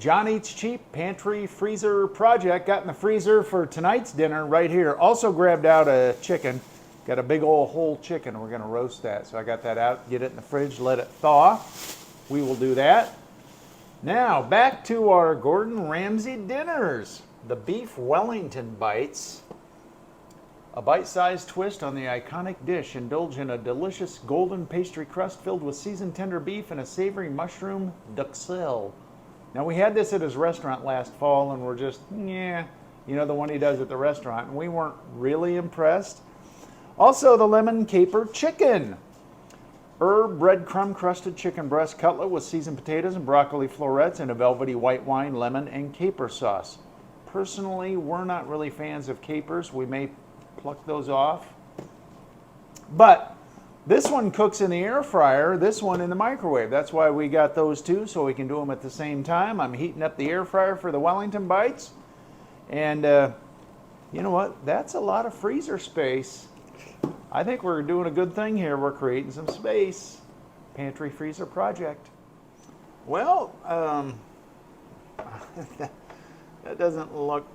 John Eats Cheap Pantry Freezer Project. Got in the freezer for tonight's dinner right here. Also grabbed out a chicken. Got a big old whole chicken. We're going to roast that. So I got that out. Get it in the fridge. Let it thaw. We will do that. Now back to our Gordon Ramsay dinners. The Beef Wellington Bites. A bite-sized twist on the iconic dish. Indulge in a delicious golden pastry crust filled with seasoned tender beef and a savory mushroom duxelle. Now we had this at his restaurant last fall and we're just, yeah, you know, the one he does at the restaurant, and we weren't really impressed. Also the lemon caper chicken. Herb breadcrumb crusted chicken breast cutlet with seasoned potatoes and broccoli florets and a velvety white wine, lemon, and caper sauce. Personally, we're not really fans of capers. We may pluck those off. But this one cooks in the air fryer, this one in the microwave. That's why we got those two, so we can do them at the same time. I'm heating up the air fryer for the Wellington Bites. And you know what? That's a lot of freezer space. I think we're doing a good thing here. We're creating some space. Pantry freezer project. Well, that doesn't look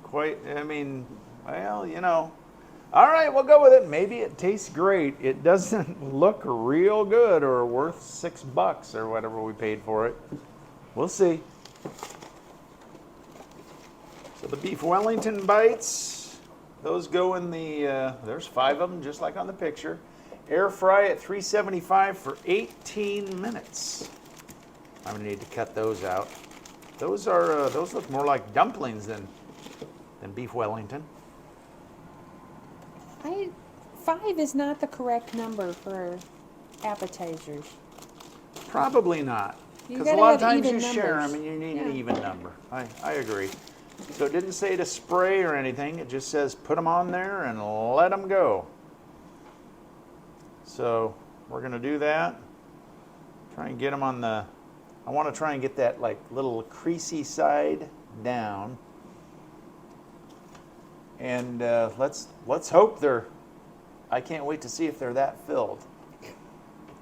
quite, I mean, well, you know. All right, we'll go with it. Maybe it tastes great. It doesn't look real good or worth $6 or whatever we paid for it. We'll see. So the Beef Wellington Bites, those go in the, there's 5 of them just like on the picture. Air fry at 375 for 18 minutes. I'm gonna need to cut those out. Those are, those look more like dumplings than Beef Wellington. 5 is not the correct number for appetizers. Probably not. Because a lot of times you share them and you need an even number. I agree. So it didn't say to spray or anything. It just says put them on there and let them go. So we're going to do that. Try and get them on the, I want to try and get that like little creasy side down. And let's hope they're, I can't wait to see if they're that filled.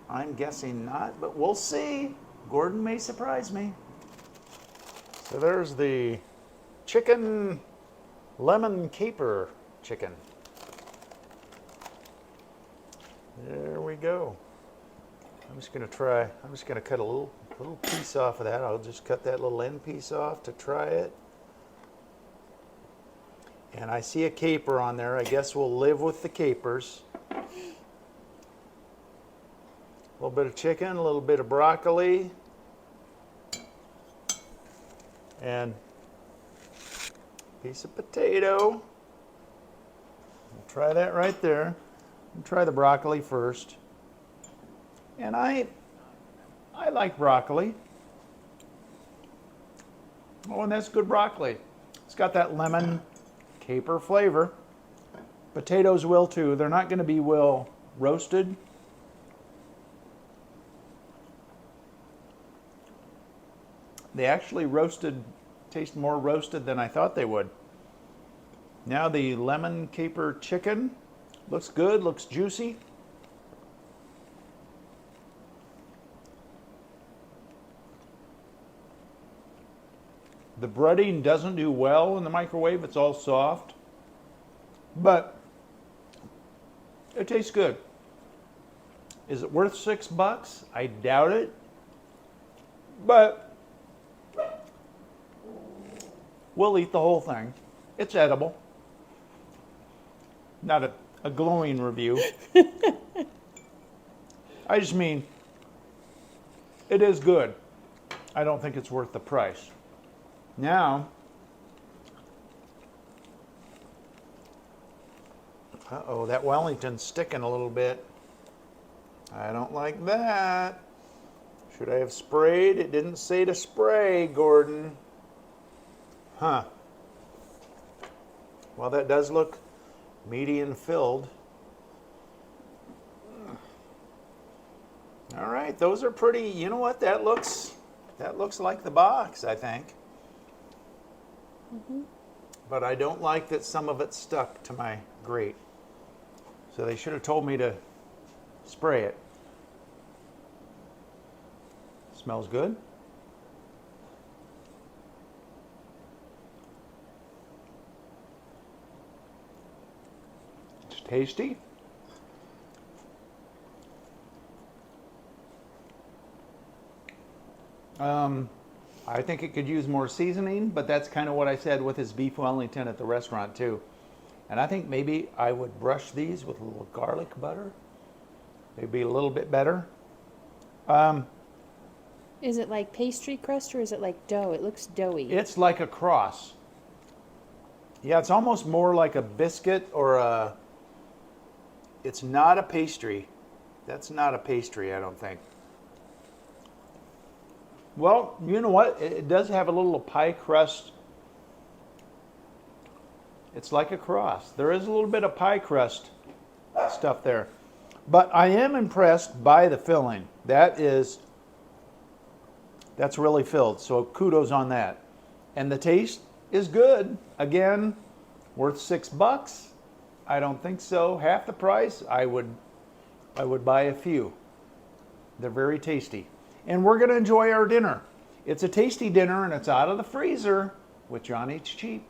I'm guessing not, but we'll see. Gordon may surprise me. So there's the chicken lemon caper chicken. There we go. I'm just going to cut a little piece off of that. I'll just cut that little end piece off to try it. And I see a caper on there. I guess we'll live with the capers. A little bit of chicken, a little bit of broccoli, and a piece of potato. We'll try that right there. We'll try the broccoli first. And I like broccoli. Oh, and that's good broccoli. It's got that lemon caper flavor. Potatoes will too. They're not going to be well roasted. They actually taste more roasted than I thought they would. Now the lemon caper chicken looks good, looks juicy. The breading doesn't do well in the microwave. It's all soft, but it tastes good. Is it worth $6? I doubt it, but we'll eat the whole thing. It's edible. Not a glowing review. I just mean, it is good. I don't think it's worth the price. Now, uh-oh, that Wellington's sticking a little bit. I don't like that. Should I have sprayed? It didn't say to spray, Gordon. Huh. Well, that does look meaty and filled. All right, those are pretty, you know what, that looks like the box, I think. Mm-hmm. But I don't like that some of it stuck to my grate. So they should have told me to spray it. Smells good. Tasty. I think it could use more seasoning, but that's kind of what I said with his beef Wellington at the restaurant too. And I think maybe I would brush these with a little garlic butter. They'd be a little bit better. Is it like pastry crust or is it like dough? It looks doughy. It's like a cross. Yeah, it's almost more like a biscuit or a... It's not a pastry. That's not a pastry, I don't think. Well, you know what? It does have a little pie crust. It's like a cross. There is a little bit of pie crust stuff there. But I am impressed by the filling. That's really filled, so kudos on that. And the taste is good. Again, worth $6? I don't think so. Half the price, I would buy a few. They're very tasty. And we're going to enjoy our dinner. It's a tasty dinner and it's out of the freezer with John H. Cheap.